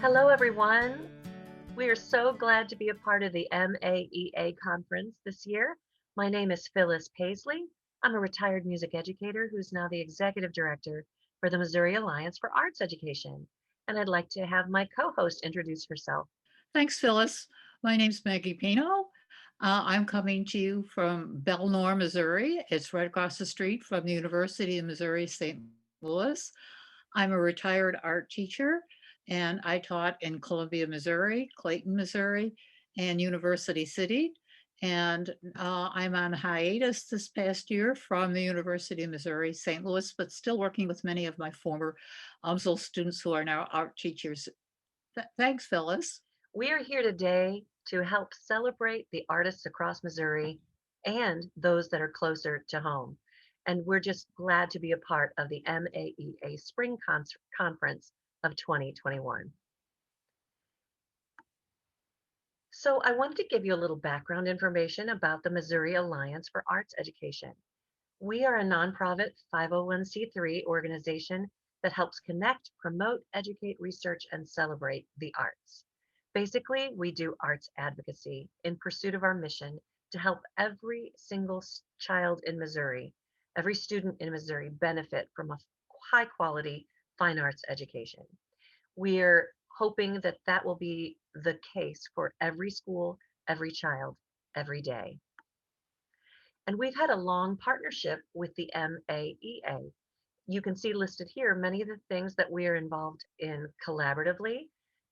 Hello, everyone. We are so glad to be a part of the MAEA conference this year. My name is Phyllis Paisley. I'm a retired music educator who's now the executive director for the Missouri Alliance for Arts Education. And I'd like to have my co-host introduce herself. Thanks, Phyllis. My name's Maggie Pino. I'm coming to you from Belnor, Missouri. It's right across the street from the University of Missouri, St. Louis. I'm a retired art teacher, and I taught in Columbia, Missouri, Clayton, Missouri, and University City. And I'm on hiatus this past year from the University of Missouri, St. Louis, but still working with many of my former UMSL students who are now art teachers. Thanks, Phyllis. We are here today to help celebrate the artists across Missouri and those that are closer to home. And we're just glad to be a part of the MAEA Spring Conference of 2021. So I wanted to give you a little background information about the Missouri Alliance for Arts Education. We are a nonprofit 501c3 organization that helps connect, promote, educate, research, and celebrate the arts. Basically, we do arts advocacy in pursuit of our mission to help every single child in Missouri, every student in Missouri benefit from a high quality fine arts education. We're hoping that that will be the case for every school, every child, every day. And we've had a long partnership with the MAEA. You can see listed here many of the things that we are involved in collaboratively,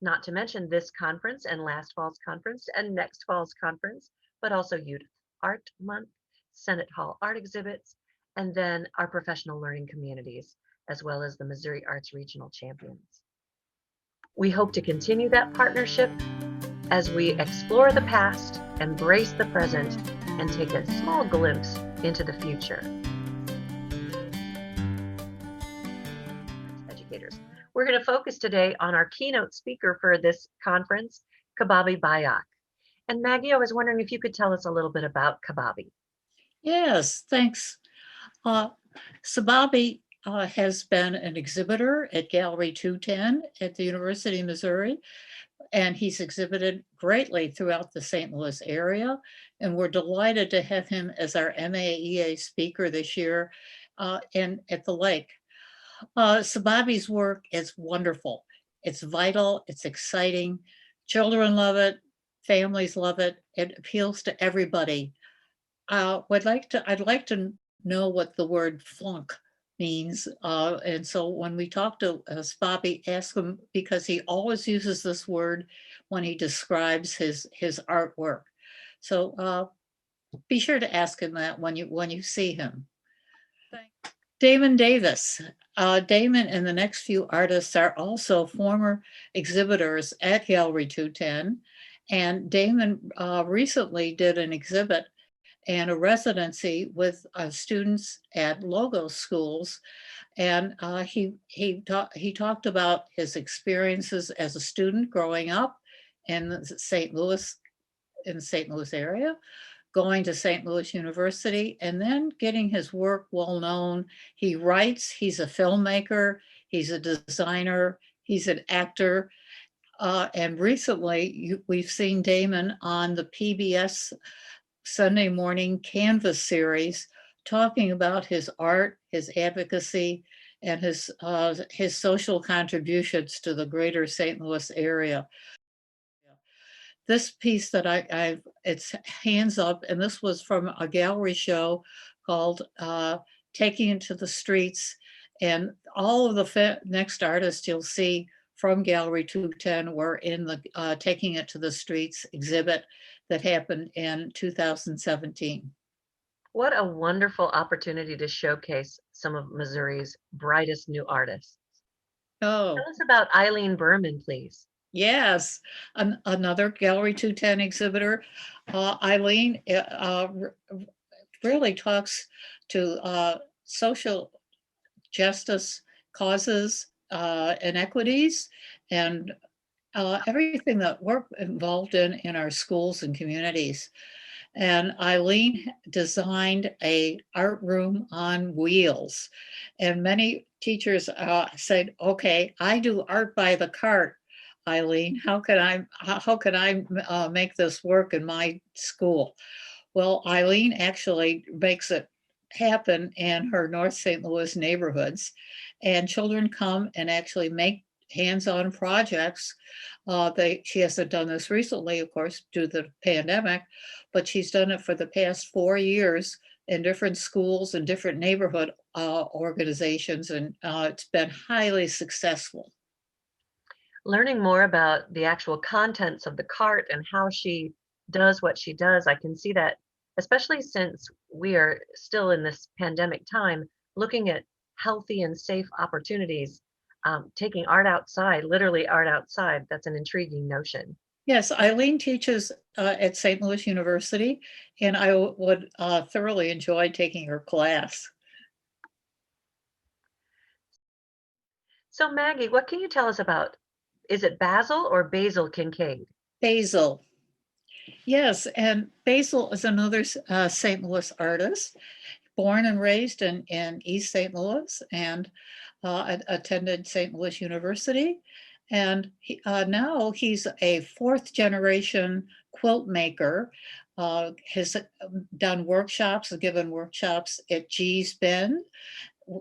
not to mention this conference and last fall's conference and next fall's conference, but also Youth Art Month, Senate Hall art exhibits, and then our professional learning communities, as well as the Missouri Arts Regional Champions. We hope to continue that partnership as we explore the past, embrace the present, and take a small glimpse into the future. Educators. We're going to focus today on our keynote speaker for this conference, Kababi Bayak. And Maggie, I was wondering if you could tell us a little bit about Kababi. Yes, thanks. Sababi has been an exhibitor at Gallery 210 at the University of Missouri, and he's exhibited greatly throughout the St. Louis area. And we're delighted to have him as our MAEA speaker this year and at the lake. Sababi's work is wonderful. It's vital, it's exciting. Children love it, families love it. It appeals to everybody. I'd like to know what the word flunk means. And so when we talk to Bobby, ask him because he always uses this word when he describes his artwork. So be sure to ask him that when you see him. Damon Davis. Damon and the next few artists are also former exhibitors at Gallery 210. And Damon recently did an exhibit and a residency with students at Logos schools. And he talked about his experiences as a student growing up in St. Louis, in the St. Louis area, going to St. Louis University, and then getting his work well known. He writes, he's a filmmaker, he's a designer, he's an actor. And recently, we've seen Damon on the PBS Sunday morning Canvas series, talking about his art, his advocacy, and his social contributions to the greater St. Louis area. This piece that it's Hands Up, and this was from a gallery show called Taking It to the Streets. And all of the next artists you'll see from Gallery 210 were in the Taking It to the Streets exhibit that happened in 2017. What a wonderful opportunity to showcase some of Missouri's brightest new artists. Oh, Tell us about Eileen Berman, please. yes, another Gallery 210 exhibitor. Eileen really talks to social justice causes, inequities, and everything that we're involved in our schools and communities. And Eileen designed a art room on wheels. And many teachers said, okay, I do art by the cart. Eileen. How can I make this work in my school? Well, Eileen actually makes it happen in her North St. Louis neighborhoods, and children come and actually make hands-on projects. She hasn't done this recently, of course, due to the pandemic, but she's done it for the past 4 years in different schools and different neighborhood organizations, and it's been highly successful. Learning more about the actual contents of the cart and how she does what she does, I can see that, especially since we are still in this pandemic time, looking at healthy and safe opportunities, taking art outside, literally art outside, that's an intriguing notion. Yes, Eileen teaches at St. Louis University, and I would thoroughly enjoy taking her class. So Maggie, what can you tell us about, is it Basil or Basil Kincaid? Basil. Yes, and Basil is another St. Louis artist, born and raised in East St. Louis, and attended St. Louis University. And now he's a fourth generation quilt maker. Has done workshops, given workshops at Gee's Bend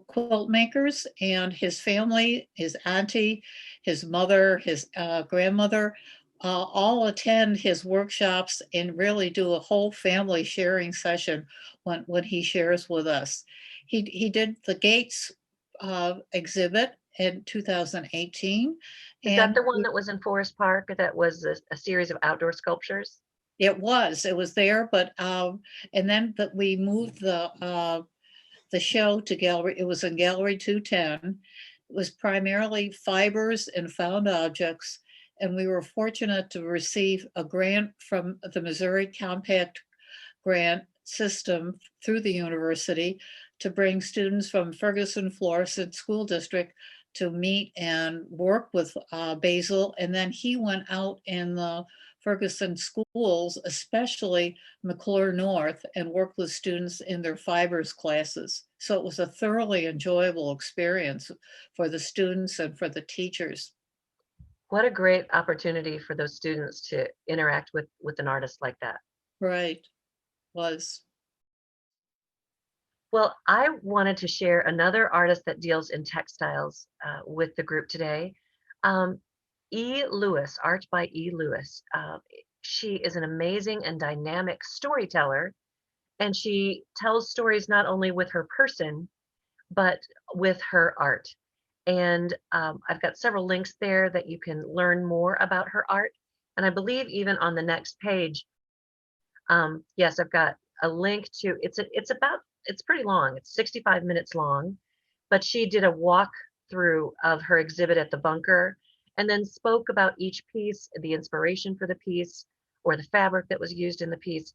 quilt makers, and his family, his auntie, his mother, his grandmother, all attend his workshops and really do a whole family sharing session when he shares with us. He did the Gates exhibit in 2018, Is that and the one that was in Forest Park that was a series of outdoor sculptures? it was there, but and then that we moved the show to gallery. It was in Gallery 210. It was primarily fibers and found objects. And we were fortunate to receive a grant from the Missouri Compact Grant System through the university to bring students from Ferguson Florissant School District to meet and work with Basil. And then he went out in the Ferguson schools, especially McClure North, and worked with students in their fibers classes. So it was a thoroughly enjoyable experience for the students and for the teachers. What a great opportunity for those students to interact with an artist like that. Right, was. Well, I wanted to share another artist that deals in textiles with the group today. Um, E. Lewis, art by E. Lewis. She is an amazing and dynamic storyteller, and she tells stories not only with her person, but with her art. And I've got several links there that you can learn more about her art. And I believe even on the next page, yes, I've got a link to, it's pretty long. It's 65 minutes long, but she did a walkthrough of her exhibit at the bunker and then spoke about each piece, the inspiration for the piece or the fabric that was used in the piece.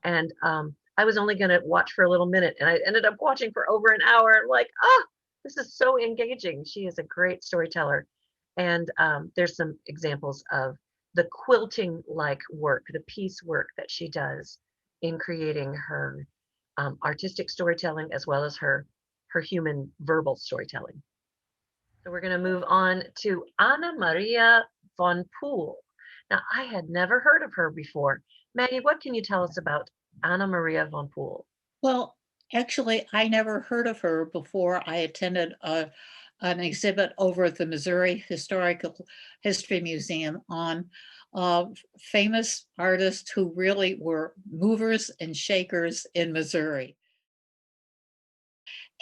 And I was only going to watch for a little minute and I ended up watching for over an hour. I'm like, ah, this is so engaging. She is a great storyteller. And there's some examples of the quilting like work, the piece work that she does in creating her artistic storytelling as well as her human verbal storytelling. So we're going to move on to Anna Maria von Poole. Now, I had never heard of her before. Maggie, what can you tell us about Anna Maria von Poole? Well, actually, I never heard of her before I attended an exhibit over at the Missouri Historical History Museum on famous artists who really were movers and shakers in Missouri.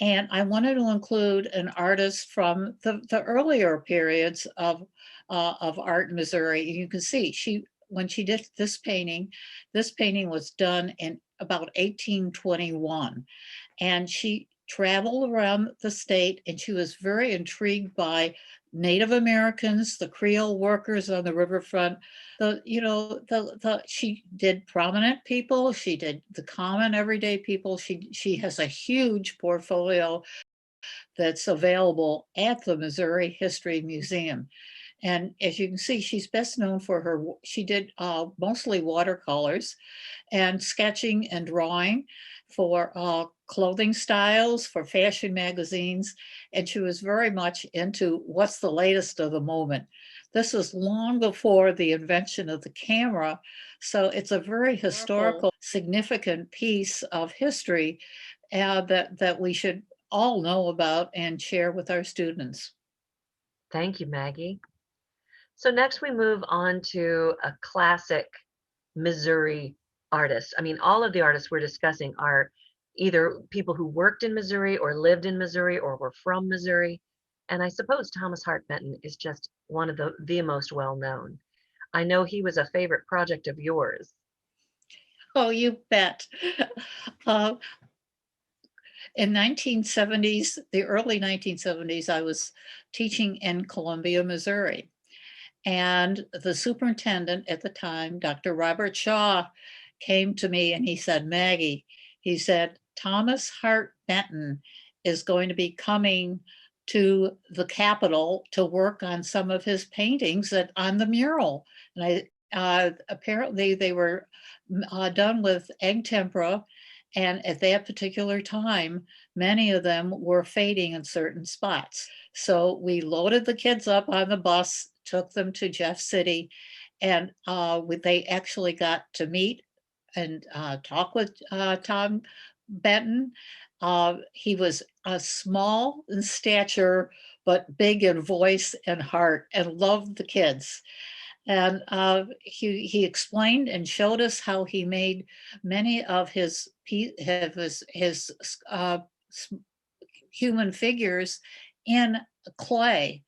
And I wanted to include an artist from the earlier periods of art in Missouri. You can see when she did this painting was done in about 1821. And she traveled around the state and she was very intrigued by Native Americans, the Creole workers on the riverfront. She did prominent people, she did the common everyday people. She has a huge portfolio that's available at the Missouri History Museum. And as you can see, she's best known for she did mostly watercolors and sketching and drawing for clothing styles, for fashion magazines. And she was very much into what's the latest of the moment. This was long before the invention of the camera. So it's a very historical, significant piece of history that we should all know about and share with our students. Thank you, Maggie. So next we move on to a classic Missouri artist. I mean, all of the artists we're discussing are either people who worked in Missouri or lived in Missouri or were from Missouri. And I suppose Thomas Hart Benton is just one of the most well known. I know he was a favorite project of yours. Oh, you bet. Uh, in 1970s, the early 1970s, I was teaching in Columbia, Missouri. And the superintendent at the time, Dr. Robert Shaw, came to me and he said, Maggie, he said, Thomas Hart Benton is going to be coming to the Capitol to work on some of his paintings on the mural. And apparently they were done with egg tempera. And at that particular time, many of them were fading in certain spots. So we loaded the kids up on the bus, took them to Jeff City, and they actually got to meet and talk with Tom Benton. He was small in stature, but big in voice and heart, and loved the kids. And he explained and showed us how he made many of his human figures in clay,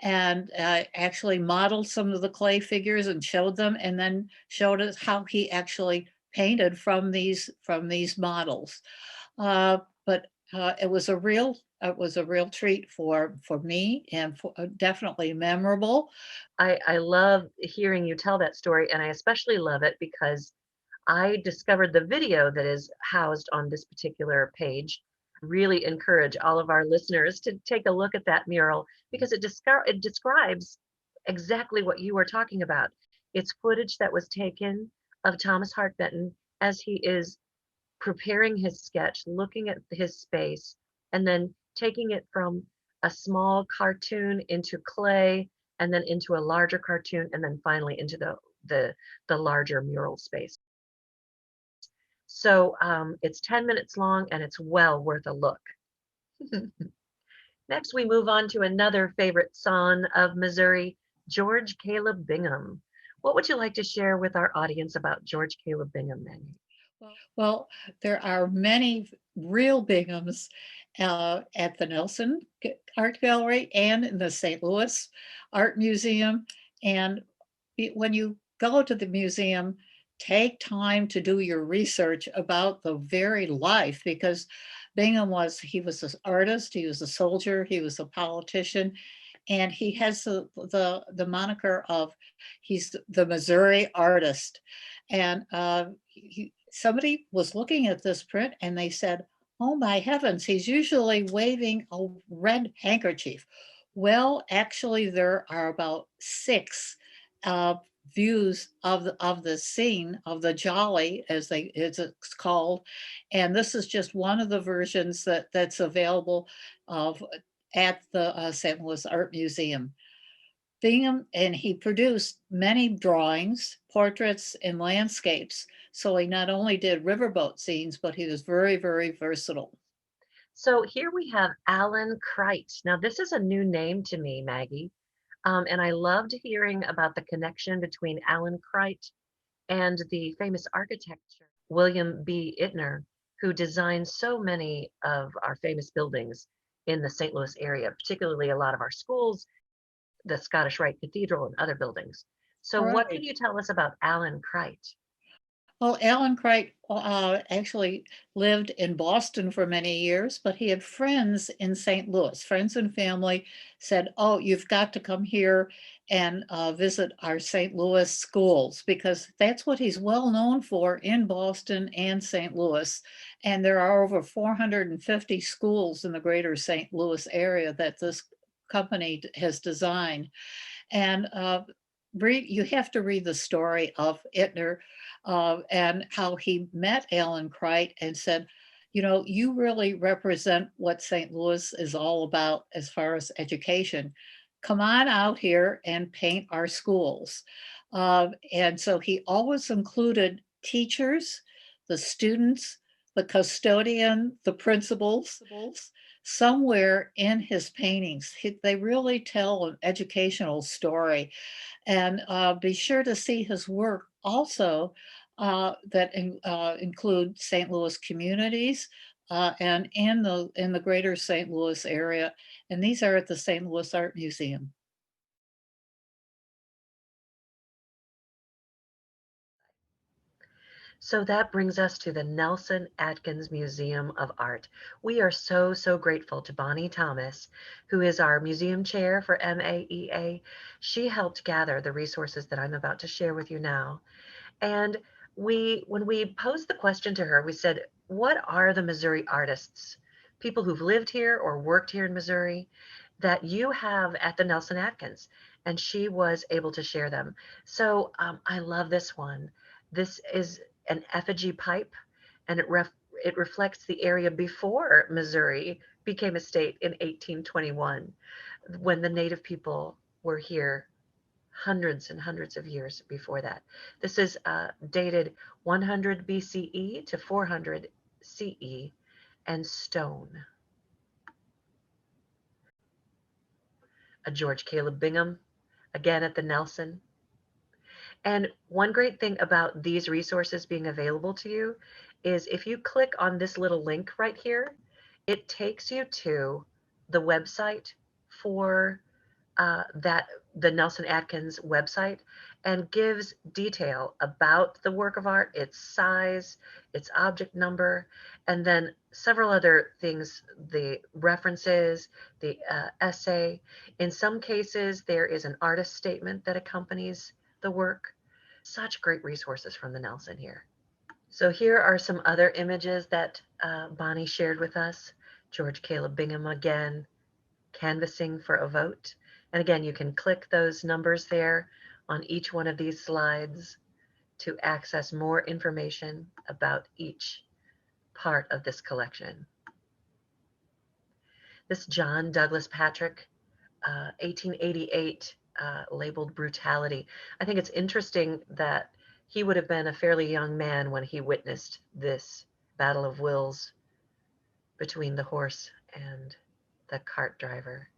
and actually modeled some of the clay figures and showed them, and then showed us how he actually painted from these models. But it was a real treat for me, and definitely memorable. I love hearing you tell that story, and I especially love it because I discovered the video that is housed on this particular page. Really encourage all of our listeners to take a look at that mural because it describes exactly what you were talking about. It's footage that was taken of Thomas Hart Benton as he is preparing his sketch, looking at his space, and then taking it from a small cartoon into clay, and then into a larger cartoon, and then finally into the larger mural space. So it's 10 minutes long and it's well worth a look. Next, we move on to another favorite son of Missouri, George Caleb Bingham. What would you like to share with our audience about George Caleb Bingham, Maggie? Well, there are many real Binghams at the Nelson Art Gallery and in the St. Louis Art Museum. And when you go to the museum, take time to do your research about the very life, because he was an artist, he was a soldier, he was a politician, and he has the moniker of he's the Missouri artist. And somebody was looking at this print and they said, oh my heavens, he's usually waving a red handkerchief. Well, actually, there are about six uh, views of the scene of the Jolly, as it's called, and this is just one of the versions that's available of at the St. Louis Art Museum. Bingham, and he produced many drawings, portraits, and landscapes. So he not only did riverboat scenes, but he was very, very versatile. So here we have Alan Crite. Now, this is a new name to me, Maggie, and I loved hearing about the connection between Alan Crite and the famous architect William B. Ittner, who designed so many of our famous buildings in the St. Louis area, particularly a lot of our schools, the Scottish Rite Cathedral, and other buildings. So, what can Right. you tell us about Alan Crite? Well, Alan Cricht actually lived in Boston for many years, but he had friends in St. Louis. Friends and family said, "Oh, you've got to come here and visit our St. Louis schools," because that's what he's well known for in Boston and St. Louis. And there are over 450 schools in the greater St. Louis area that this company has designed. And you have to read the story of Ittner and how he met Alan Crite and said, you know, you really represent what St. Louis is all about as far as education. come on out here and paint our schools. And so he always included teachers, the students, the custodian, the principals, somewhere in his paintings. They really tell an educational story. And be sure to see his work also include St. Louis communities and in the greater St. Louis area. And these are at the St. Louis Art Museum. So that brings us to the Nelson Atkins Museum of Art. We are so, so grateful to Bonnie Thomas, who is our museum chair for MAEA. She helped gather the resources that I'm about to share with you now. And when we posed the question to her, we said, what are the Missouri artists, people who've lived here or worked here in Missouri, that you have at the Nelson Atkins? And she was able to share them. So I love this one. This is an effigy pipe, and it reflects the area before Missouri became a state in 1821, when the Native people were here hundreds and hundreds of years before that. This is dated 100 BCE to 400 CE and stone. A George Caleb Bingham, again at the Nelson. And one great thing about these resources being available to you is if you click on this little link right here, it takes you to the website for the Nelson Atkins website, and gives detail about the work of art, its size, its object number, and then several other things, the references, the essay. In some cases, there is an artist statement that accompanies the work. Such great resources from the Nelson here. So here are some other images that Bonnie shared with us. George Caleb Bingham again, canvassing for a vote. And again, you can click those numbers there on each one of these slides to access more information about each part of this collection. This John Douglas Patrick, 1888, labeled Brutality. I think it's interesting that he would have been a fairly young man when he witnessed this battle of wills between the horse and the cart driver.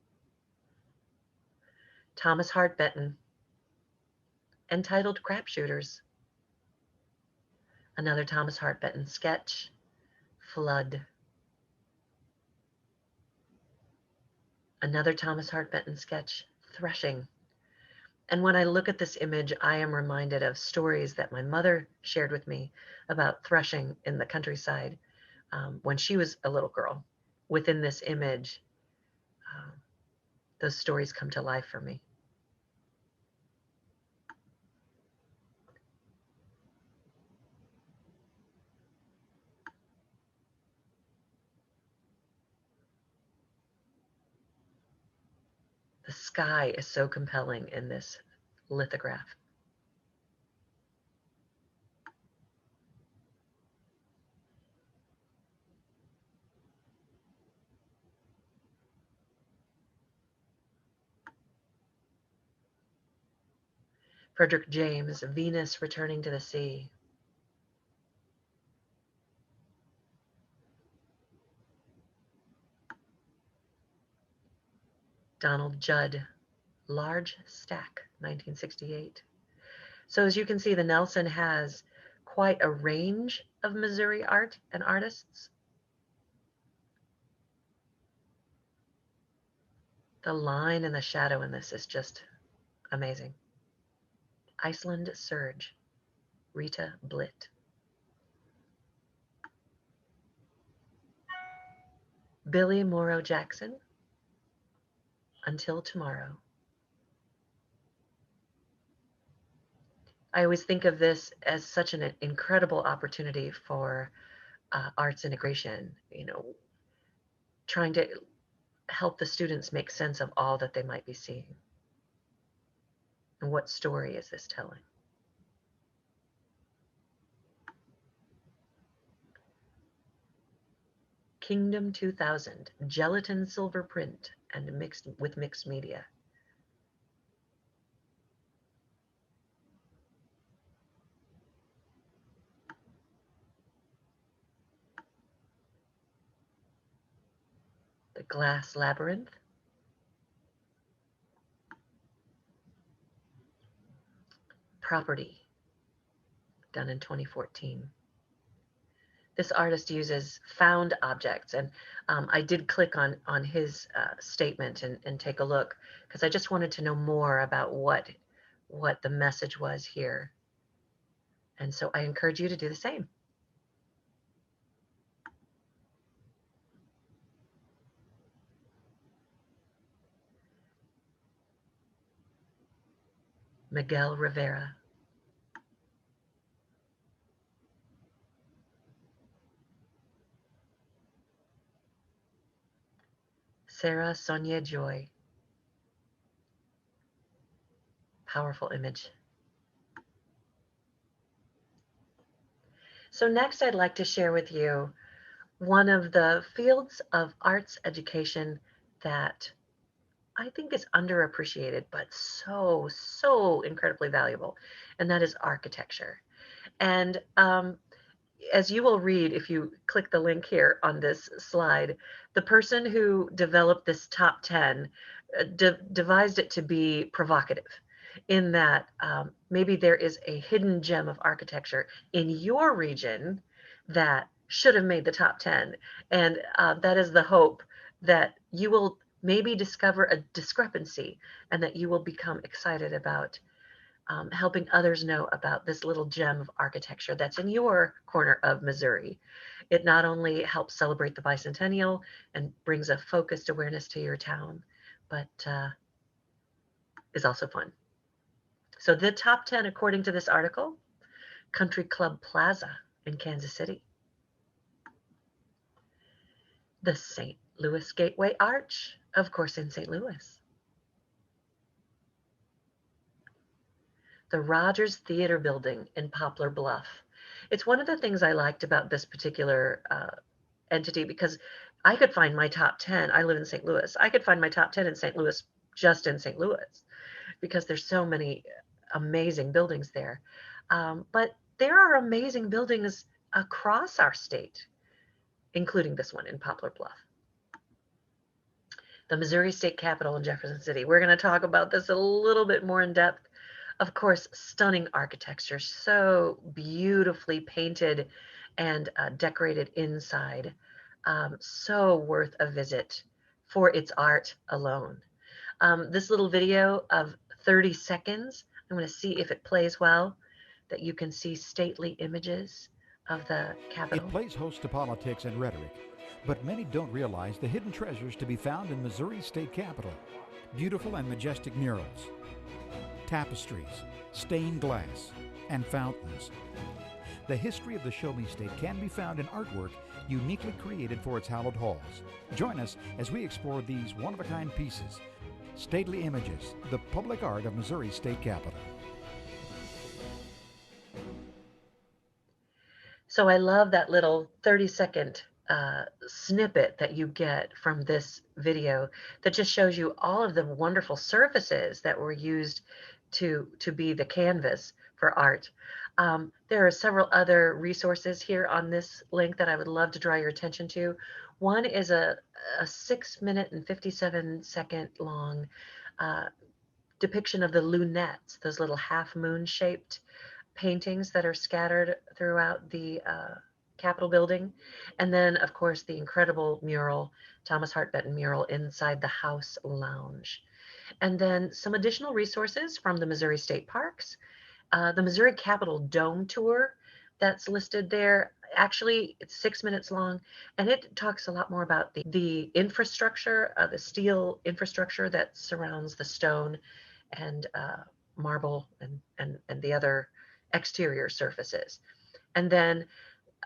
Thomas Hart Benton, entitled Crapshooters. Another Thomas Hart Benton sketch, Flood. Another Thomas Hart Benton sketch, Threshing. And when I look at this image, I am reminded of stories that my mother shared with me about threshing in the countryside when she was a little girl. Within this image, those stories come to life for me. The sky is so compelling in this lithograph. Frederick James, Venus Returning to the Sea. Donald Judd, Large Stack, 1968. So as you can see, the Nelson has quite a range of Missouri art and artists. The line and the shadow in this is just amazing. Iceland Surge, Rita Blitt. Billy Morrow Jackson, Until Tomorrow. I always think of this as such an incredible opportunity for arts integration, trying to help the students make sense of all that they might be seeing. And what story is this telling? Kingdom 2000, gelatin silver print and mixed media. the Glass Labyrinth, Property, done in 2014. This artist uses found objects, and I did click on his statement and take a look because I just wanted to know more about what the message was here. And so I encourage you to do the same. Miguel Rivera. Sarah Sonia Joy. Powerful image. So next I'd like to share with you one of the fields of arts education that I think is underappreciated, but so incredibly valuable, and that is architecture. And as you will read, if you click the link here on this slide, the person who developed this top 10 devised it to be provocative in that maybe there is a hidden gem of architecture in your region that should have made the top 10. And that is the hope that you will maybe discover a discrepancy and that you will become excited about helping others know about this little gem of architecture that's in your corner of Missouri. It not only helps celebrate the bicentennial and brings a focused awareness to your town, but is also fun. So the top 10, according to this article: Country Club Plaza in Kansas City, the St. Louis Gateway Arch, of course, in St. Louis, the Rogers Theater Building in Poplar Bluff. It's one of the things I liked about this particular entity because I could find my top 10. I live in St. Louis. I could find my top 10 in St. Louis, just in St. Louis, because there's so many amazing buildings there. But there are amazing buildings across our state, including this one in Poplar Bluff. The Missouri State Capitol in Jefferson City. We're going to talk about this a little bit more in depth. Of course, stunning architecture, so beautifully painted and decorated inside. So worth a visit for its art alone. This little video of 30 seconds, I'm going to see if it plays well, that you can see stately images of the Capitol. It plays host to politics and rhetoric, but many don't realize the hidden treasures to be found in Missouri's state capitol. Beautiful and majestic murals, tapestries, stained glass, and fountains. The history of the Show Me State can be found in artwork uniquely created for its hallowed halls. Join us as we explore these one-of-a-kind pieces. Stately Images, the public art of Missouri's state capitol. So I love that little 30-second snippet that you get from this video that just shows you all of the wonderful surfaces that were used to be the canvas for art. There are several other resources here on this link that I would love to draw your attention to. One is a 6-minute and 57-second long depiction of the lunettes, those little half-moon shaped paintings that are scattered throughout the Capitol building. And then, of course, the incredible mural, Thomas Hart Benton mural inside the House Lounge. And then some additional resources from the Missouri State Parks, the Missouri Capitol Dome Tour that's listed there. Actually, it's 6 minutes long, and it talks a lot more about the infrastructure, the steel infrastructure that surrounds the stone and marble and the other exterior surfaces. And then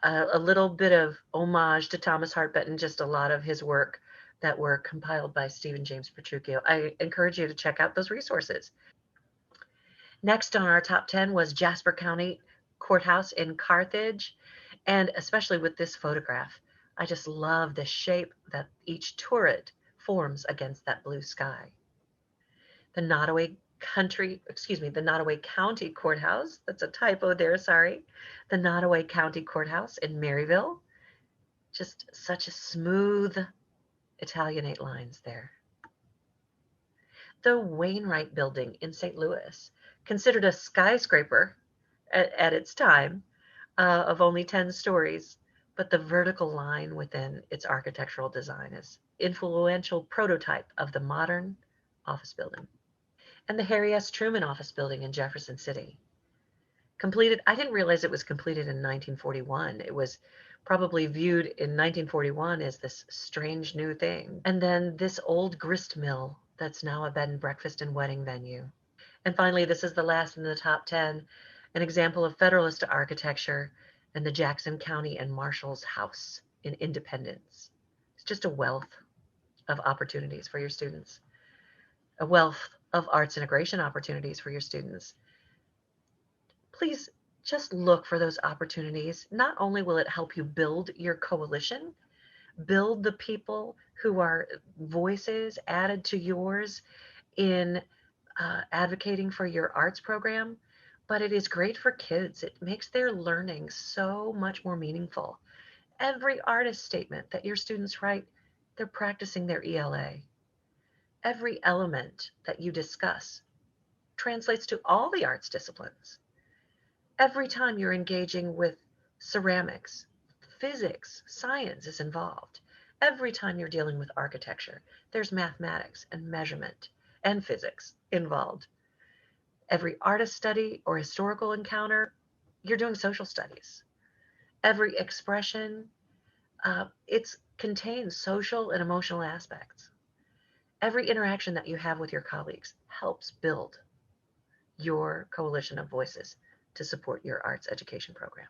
a little bit of homage to Thomas Hart Benton, just a lot of his work that were compiled by Stephen James Petruchio. I encourage you to check out those resources. Next on our top 10 was Jasper County Courthouse in Carthage, and especially with this photograph, I just love the shape that each turret forms against that blue sky. The Nottoway County Courthouse, that's a typo there, sorry. The Nottoway County Courthouse in Maryville, just such a smooth Italianate lines there. The Wainwright Building in St. Louis, considered a skyscraper at its time, of only 10 stories, but the vertical line within its architectural design is influential prototype of the modern office building. And the Harry S. Truman Office Building in Jefferson City. Completed, I didn't realize it was completed in 1941. It was probably viewed in 1941 as this strange new thing. And then this old grist mill that's now a bed and breakfast and wedding venue. And finally, this is the last in the top 10, an example of Federalist architecture and the Jackson County and Marshall's House in Independence. It's just a wealth of opportunities for your students, a wealth of arts integration opportunities for your students. Please just look for those opportunities. Not only will it help you build your coalition, build the people who are voices added to yours in advocating for your arts program, but it is great for kids. It makes their learning so much more meaningful. Every artist statement that your students write, they're practicing their ELA. Every element that you discuss translates to all the arts disciplines. Every time you're engaging with ceramics, physics, science is involved. Every time you're dealing with architecture, there's mathematics and measurement and physics involved. Every artist study or historical encounter, you're doing social studies. Every expression, it contains social and emotional aspects. Every interaction that you have with your colleagues helps build your coalition of voices to support your arts education program.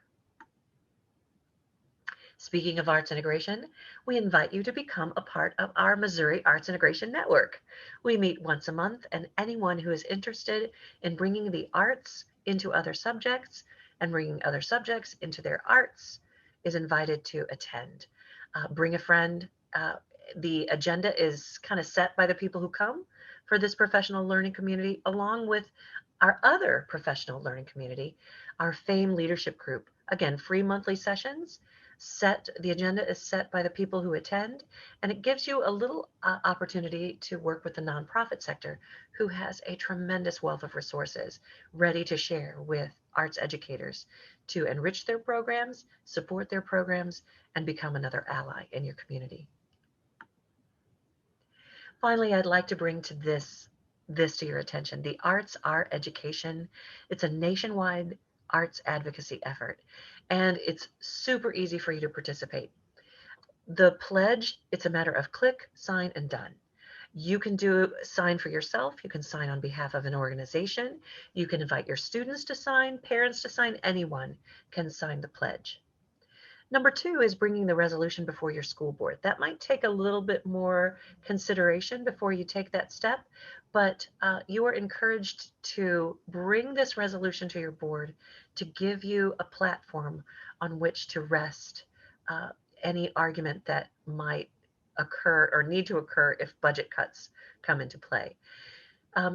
Speaking of arts integration, we invite you to become a part of our Missouri Arts Integration Network. We meet once a month, and anyone who is interested in bringing the arts into other subjects and bringing other subjects into their arts is invited to attend. Bring a friend. The agenda is kind of set by the people who come for this professional learning community, along with our other professional learning community, our FAME leadership group. Again, free monthly sessions. The agenda is set by the people who attend, and it gives you a little opportunity to work with the nonprofit sector, who has a tremendous wealth of resources ready to share with arts educators to enrich their programs, support their programs, and become another ally in your community. Finally, I'd like to bring to this to your attention. The Arts Are Education. It's a nationwide arts advocacy effort, and it's super easy for you to participate. The pledge, it's a matter of click, sign, and done. You can sign for yourself. You can sign on behalf of an organization. You can invite your students to sign, parents to sign, anyone can sign the pledge. Number 2 is bringing the resolution before your school board. That might take a little bit more consideration before you take that step, but you are encouraged to bring this resolution to your board to give you a platform on which to rest any argument that might occur or need to occur if budget cuts come into play.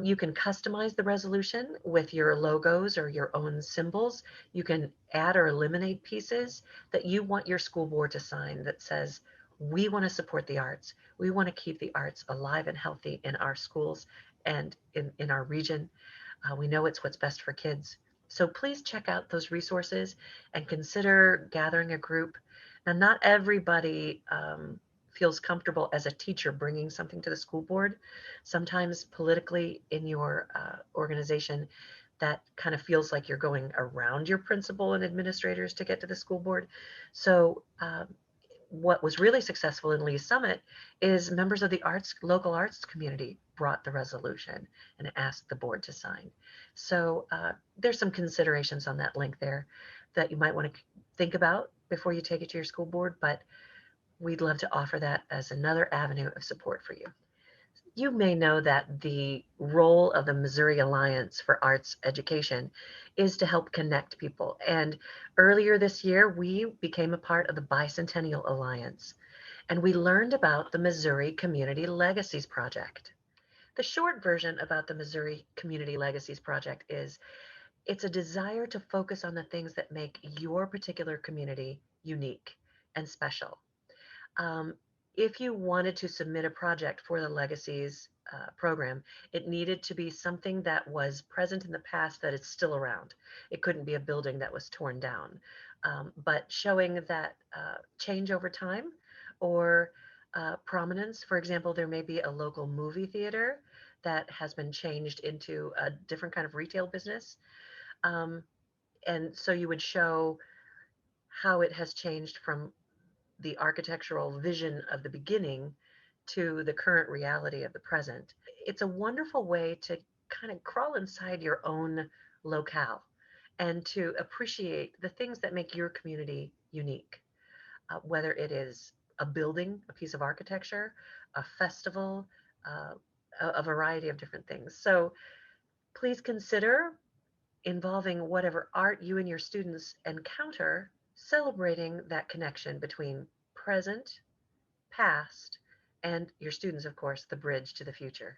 You can customize the resolution with your logos or your own symbols. You can add or eliminate pieces that you want your school board to sign that says, we want to support the arts. We want to keep the arts alive and healthy in our schools and in our region. We know it's what's best for kids. So please check out those resources and consider gathering a group. Now, not everybody feels comfortable as a teacher bringing something to the school board. Sometimes politically in your organization, that kind of feels like you're going around your principal and administrators to get to the school board. So what was really successful in Lee's Summit is members of the local arts community brought the resolution and asked the board to sign. So there's some considerations on that link there that you might want to think about before you take it to your school board, but we'd love to offer that as another avenue of support for you. You may know that the role of the Missouri Alliance for Arts Education is to help connect people. And earlier this year, we became a part of the Bicentennial Alliance, and we learned about the Missouri Community Legacies Project. The short version about the Missouri Community Legacies Project is it's a desire to focus on the things that make your particular community unique and special. If you wanted to submit a project for the Legacies program, it needed to be something that was present in the past that is still around. It couldn't be a building that was torn down, but showing that change over time or prominence. For example, there may be a local movie theater that has been changed into a different kind of retail business. Um, and so you would show how it has changed from the architectural vision of the beginning to the current reality of the present. It's a wonderful way to kind of crawl inside your own locale and to appreciate the things that make your community unique, whether it is a building, a piece of architecture, a festival, uh, a variety of different things. So please consider involving whatever art you and your students encounter, celebrating that connection between present, past, and your students, of course, the bridge to the future.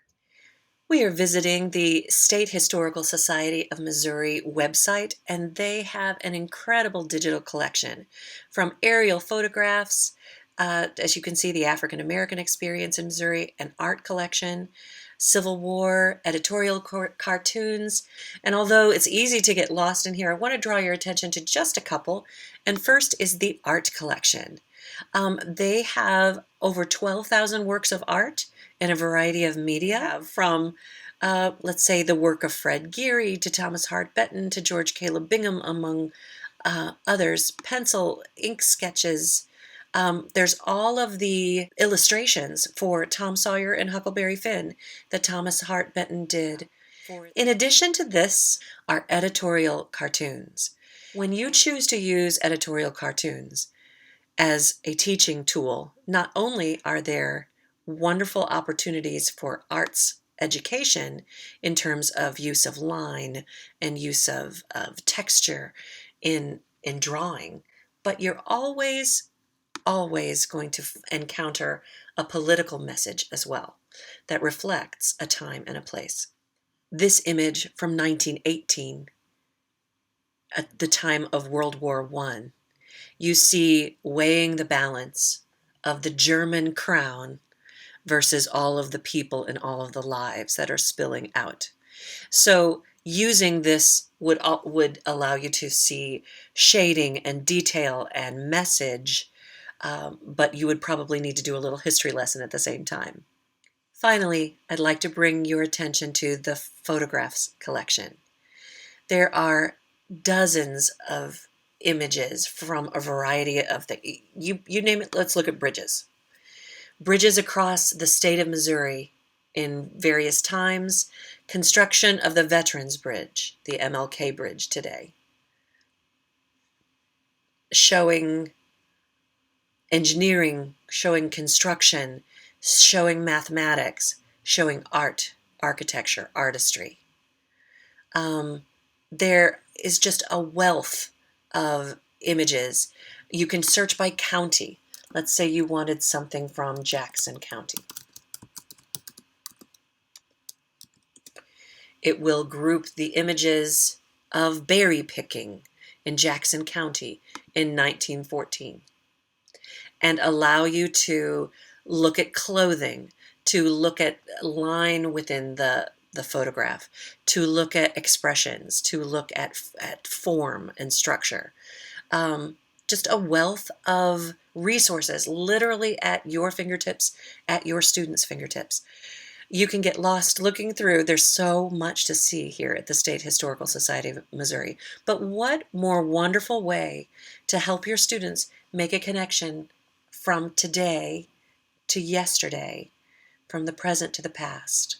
We are visiting the State Historical Society of Missouri website, and they have an incredible digital collection from aerial photographs, as you can see, the African American experience in Missouri, an art collection, Civil War, editorial cartoons. And although it's easy to get lost in here, I want to draw your attention to just a couple. And first is the art collection. They have over 12,000 works of art in a variety of media, from, let's say, the work of Fred Geary to Thomas Hart Benton to George Caleb Bingham, among others, pencil, ink sketches. There's all of the illustrations for Tom Sawyer and Huckleberry Finn that Thomas Hart Benton did. In addition to this are editorial cartoons. When you choose to use editorial cartoons as a teaching tool, not only are there wonderful opportunities for arts education in terms of use of line and use of texture in drawing, but you're always going to encounter a political message as well that reflects a time and a place. This image from 1918, at the time of World War I, you see weighing the balance of the German crown versus all of the people and all of the lives that are spilling out. So using this would allow you to see shading and detail and message, but you would probably need to do a little history lesson at the same time. Finally, I'd like to bring your attention to the photographs collection. There are dozens of images from a variety of you name it. Let's look at bridges. Bridges across the state of Missouri in various times, construction of the Veterans Bridge, the MLK Bridge today, showing engineering, showing construction, showing mathematics, showing art, architecture, artistry. There is just a wealth of images. You can search by county. Let's say you wanted something from Jackson County. It will group the images of berry picking in Jackson County in 1914 and allow you to look at clothing, to look at line within the photograph, to look at expressions, to look at form and structure. Just a wealth of resources literally at your fingertips, at your students' fingertips. You can get lost looking through. There's so much to see here at the State Historical Society of Missouri. But what more wonderful way to help your students make a connection from today to yesterday, from the present to the past,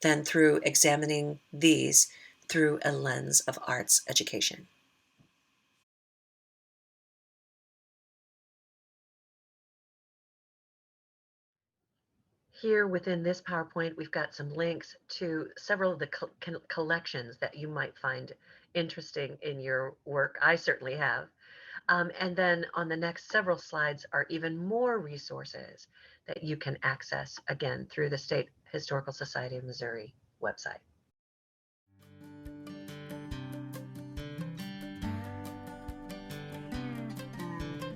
than through examining these through a lens of arts education. Here within this PowerPoint, we've got some links to several of the collections that you might find interesting in your work. I certainly have. And then on the next several slides are even more resources that you can access, again, through the State Historical Society of Missouri website.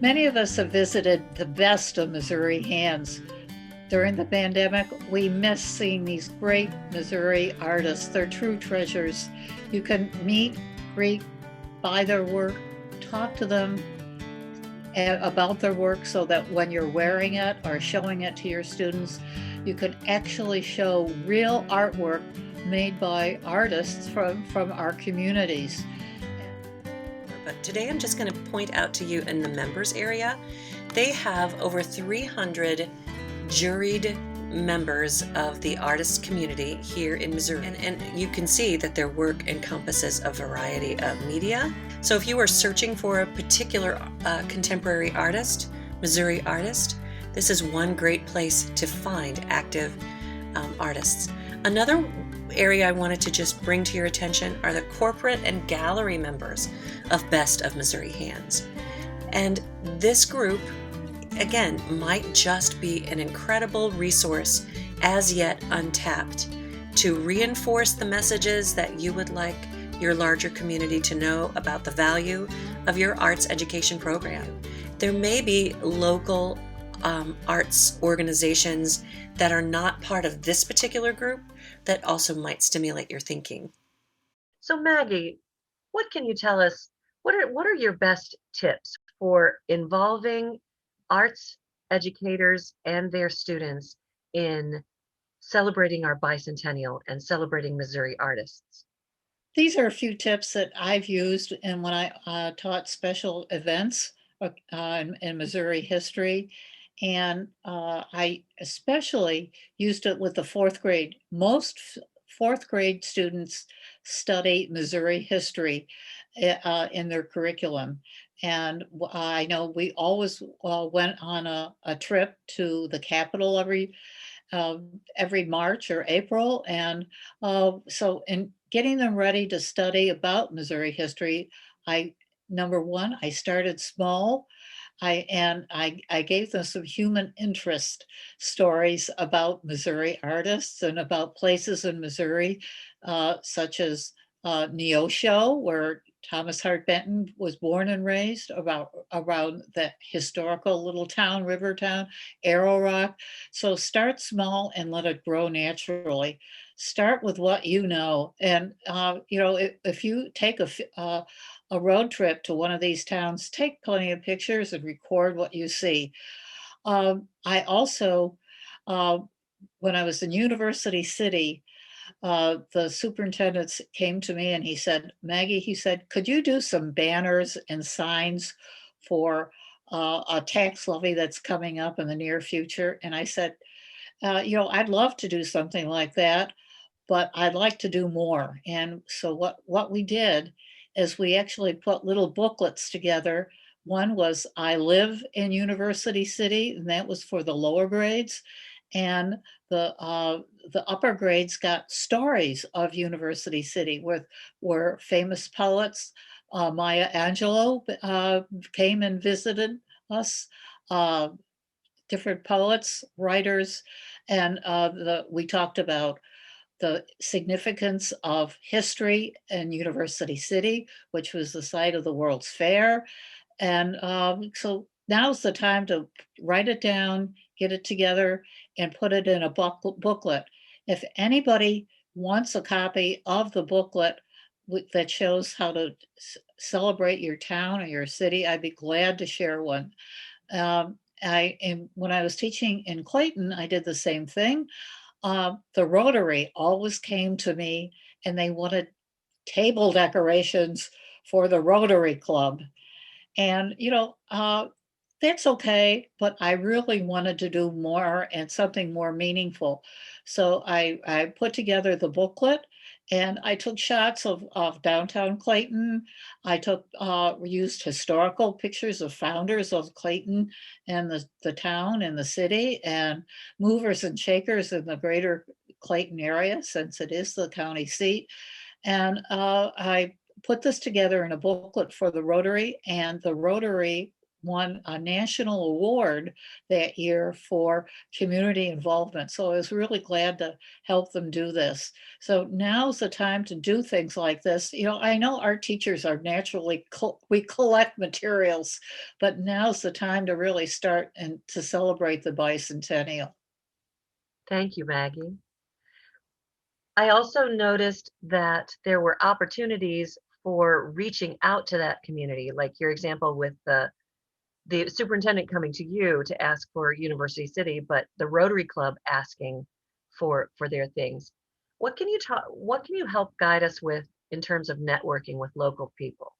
Many of us have visited the best of Missouri hands. During the pandemic, we miss seeing these great Missouri artists. They're true treasures. You can meet, greet, buy their work, talk to them about their work so that when you're wearing it or showing it to your students, you can actually show real artwork made by artists from our communities. But today I'm just going to point out to you in the members area, they have over 300 juried members of the artist community here in Missouri. And you can see that their work encompasses a variety of media. So if you are searching for a particular contemporary artist, Missouri artist, this is one great place to find active artists. Another area I wanted to just bring to your attention are the corporate and gallery members of Best of Missouri Hands. And this group, again, might just be an incredible resource as yet untapped to reinforce the messages that you would like your larger community to know about the value of your arts education program. There may be local arts organizations that are not part of this particular group that also might stimulate your thinking. So Maggie, what can you tell us? What are your best tips for involving arts educators and their students in celebrating our bicentennial and celebrating Missouri artists? These are a few tips that I've used and when I taught special events in Missouri history. And I especially used it with the fourth grade. Most fourth grade students study Missouri history in their curriculum. And I know we always went on a trip to the Capitol every March or April. And so in getting them ready to study about Missouri history, number one, I started small. I gave them some human interest stories about Missouri artists and about places in Missouri, such as Neosho, where Thomas Hart Benton was born and raised, around the historical little town, river town, Arrow Rock. So start small and let it grow naturally. Start with what you know, and if you take a road trip to one of these towns, take plenty of pictures and record what you see. I also, when I was in University City, the superintendent came to me and he said, Maggie, he said, could you do some banners and signs for a tax levy that's coming up in the near future? And I said, I'd love to do something like that, but I'd like to do more. And so what we did is we actually put little booklets together. One was I live in University City, and that was for the lower grades. And the upper grades got stories of University City where famous poets, Maya Angelou came and visited us, different poets, writers, and we talked about the significance of history in University City, which was the site of the World's Fair. And so now's the time to write it down, get it together, and put it in a booklet. If anybody wants a copy of the booklet that shows how to celebrate your town or your city, I'd be glad to share one. When I was teaching in Clayton, I did the same thing. The Rotary always came to me and they wanted table decorations for the Rotary Club. And, that's okay, but I really wanted to do more and something more meaningful. So I put together the booklet and I took shots of downtown Clayton. I used historical pictures of founders of Clayton and the town and the city and movers and shakers in the greater Clayton area, since it is the county seat. And I put this together in a booklet for the Rotary, and the Rotary won a national award that year for community involvement. So I was really glad to help them do this. So now's the time to do things like this. I know our teachers are naturally, we collect materials, but now's the time to really start and to celebrate the bicentennial. Thank you, Maggie. I also noticed that there were opportunities for reaching out to that community, like your example with the superintendent coming to you to ask for University City, but the Rotary Club asking for their things. What can you help guide us with in terms of networking with local people?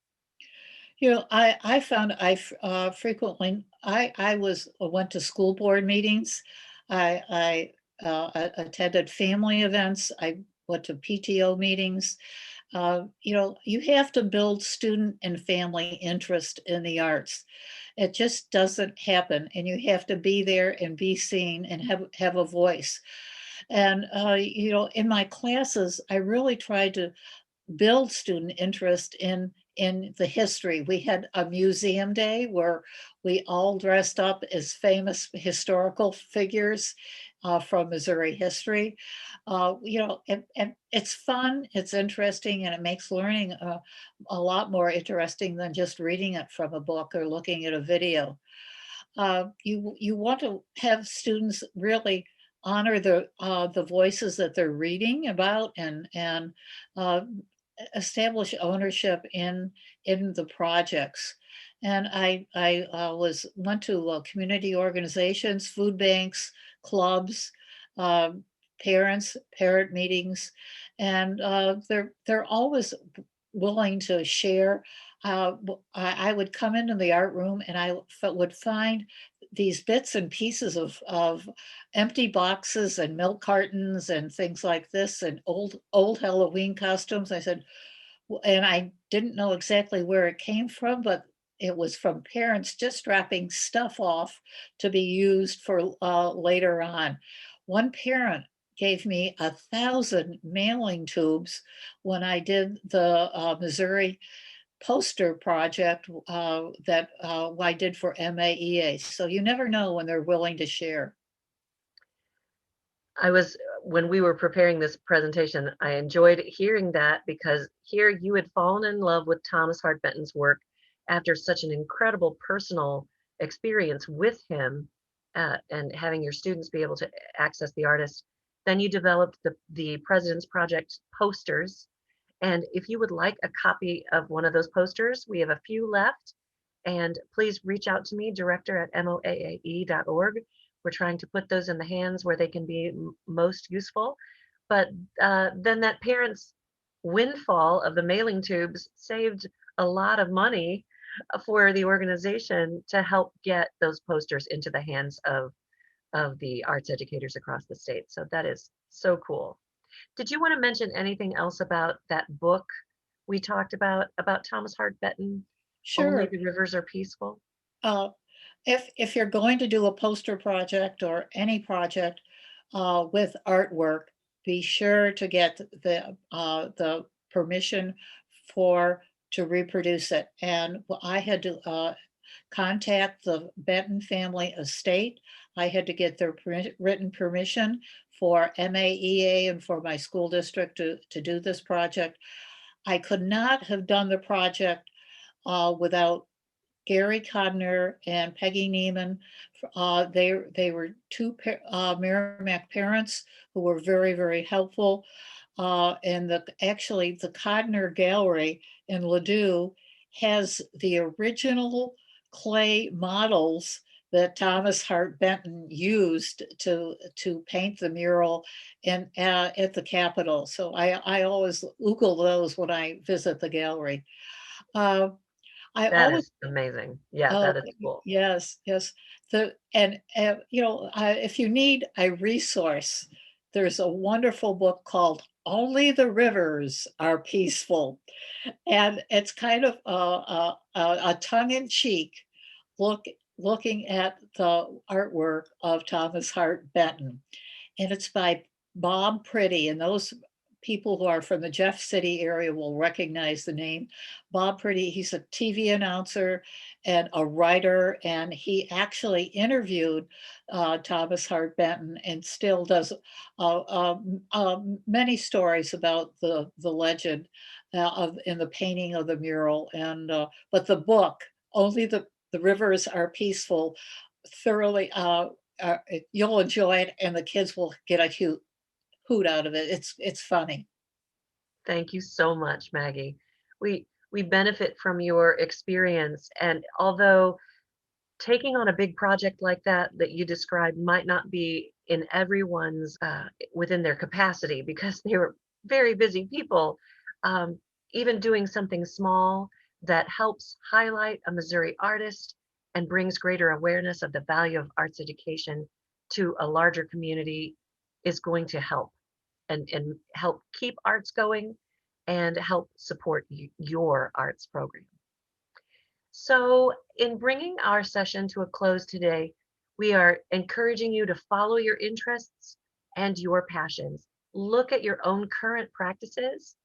I found frequently, went to school board meetings. I attended family events. I went to PTO meetings. You have to build student and family interest in the arts. It just doesn't happen, and you have to be there and be seen and have a voice. And in my classes, I really tried to build student interest in the history. We had a museum day where we all dressed up as famous historical figures from Missouri history. And it's fun, it's interesting, and it makes learning a lot more interesting than just reading it from a book or looking at a video. You want to have students really honor the voices that they're reading about, and uh, establish ownership in the projects. And I went to community organizations, food banks, clubs, um, parent meetings, and they're always willing to share. I would come into the art room and would find these bits and pieces of empty boxes and milk cartons and things like this, and old Halloween costumes. I said, and I didn't know exactly where it came from, but it was from parents just dropping stuff off to be used for later on. One parent gave me 1,000 mailing tubes when I did the Missouri poster project that I did for MAEA. So you never know when they're willing to share. When we were preparing this presentation, I enjoyed hearing that because here you had fallen in love with Thomas Hart Benton's work after such an incredible personal experience with him, and having your students be able to access the artist. Then you developed the President's Project posters. And if you would like a copy of one of those posters, we have a few left. And please reach out to me, director@moaae.org. We're trying to put those in the hands where they can be most useful. But then that parent's windfall of the mailing tubes saved a lot of money for the organization to help get those posters into the hands of the arts educators across the state. So that is so cool. Did you want to mention anything else about that book we talked about Thomas Hart Benton? Only Sure. the Rivers Are Peaceful? Uh, if you're going to do a poster project or any project with artwork, be sure to get the permission for to reproduce it. And I had to contact the Benton family estate. I had to get their written permission for MAEA and for my school district to do this project. I could not have done the project without Gary Codner and Peggy Neiman. They were two Merrimack parents who were very, very helpful. And actually the Codner Gallery in Ladue has the original clay models that Thomas Hart Benton used to paint the mural at the Capitol. So I always Google those when I visit the gallery. Uh, I That always is amazing. Yeah, Oh, that is cool. yes, yes. If you need a resource, there's a wonderful book called Only the Rivers Are Peaceful. And it's kind of a tongue-in-cheek look looking at the artwork of Thomas Hart Benton. And it's by Bob Pretty. And those people who are from the Jeff City area will recognize the name. Bob Pretty, he's a TV announcer and a writer, and he actually interviewed Thomas Hart Benton and still does many stories about the legend of in the painting of the mural. And but the book, Only the Rivers Are Peaceful, thoroughly you'll enjoy it, and the kids will get a hoot out of it. It's funny. Thank you so much, Maggie. We benefit from your experience, and although taking on a big project like that you described might not be in everyone's within their capacity because they were very busy people, um, even doing something small that helps highlight a Missouri artist and brings greater awareness of the value of arts education to a larger community is going to help and help keep arts going and help support your arts program. So, in bringing our session to a close today, we are encouraging you to follow your interests and your passions. Look at your own current practices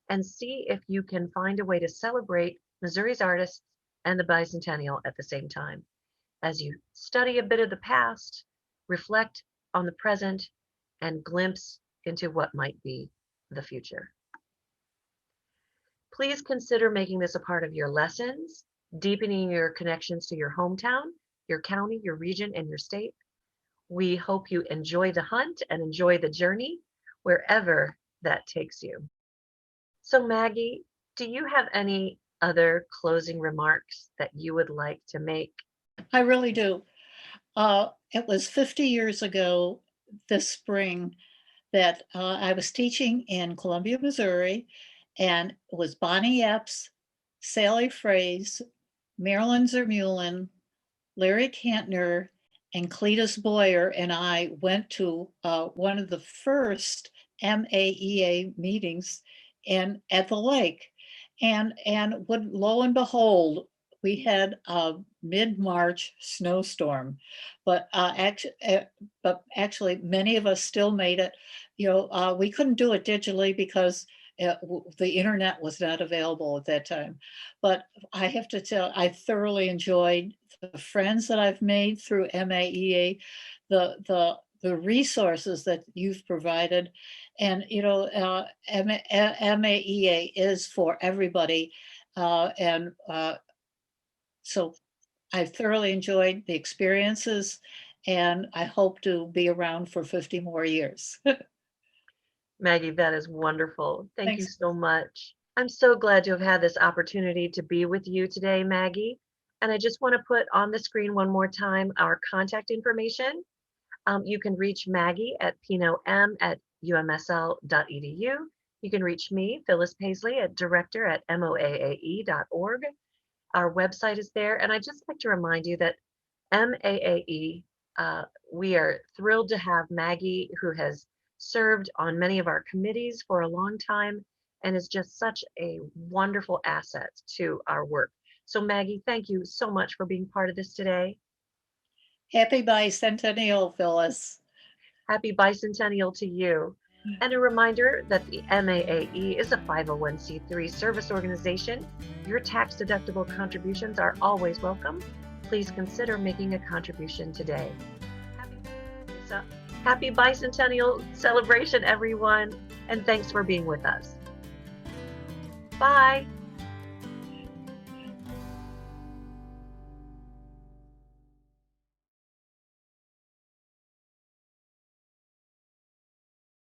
and see if you can find a way to celebrate Missouri's artists and the bicentennial at the same time. As you study a bit of the past, reflect on the present, and glimpse into what might be the future. Please consider making this a part of your lessons, deepening your connections to your hometown, your county, your region, and your state. We hope you enjoy the hunt and enjoy the journey wherever that takes you. So Maggie, do you have any other closing remarks that you would like to make? I really do. It was 50 years ago this spring that I was teaching in Columbia, Missouri, and it was Bonnie Epps, Sally Fraze, Marilyn Zermulin, Larry Kantner, and Cletus Boyer and I went to one of the first MAEA meetings at the lake. And lo and behold, we had a mid-March snowstorm, but actually many of us still made it. We couldn't do it digitally because the internet was not available at that time. But I have to tell, I thoroughly enjoyed the friends that I've made through MAEA, the resources that you've provided. And, MAEA is for everybody. So I thoroughly enjoyed the experiences, and I hope to be around for 50 more years. Maggie, that is wonderful. Thank you Thanks. so much. I'm so glad to have had this opportunity to be with you today, Maggie. And I just want to put on the screen one more time our contact information. You can reach Maggie at pnom@umsl.edu. You can reach me, Phyllis Paisley, at director@moaae.org. Our website is there. And I'd just like to remind you that MAAE, we are thrilled to have Maggie, who has served on many of our committees for a long time and is just such a wonderful asset to our work. So Maggie, thank you so much for being part of this today. Happy bicentennial, Phyllis. Happy bicentennial to you. And a reminder that the MAAE is a 501c3 service organization. Your tax-deductible contributions are always welcome. Please consider making a contribution today. Happy bicentennial celebration, everyone, and thanks for being with us. Bye.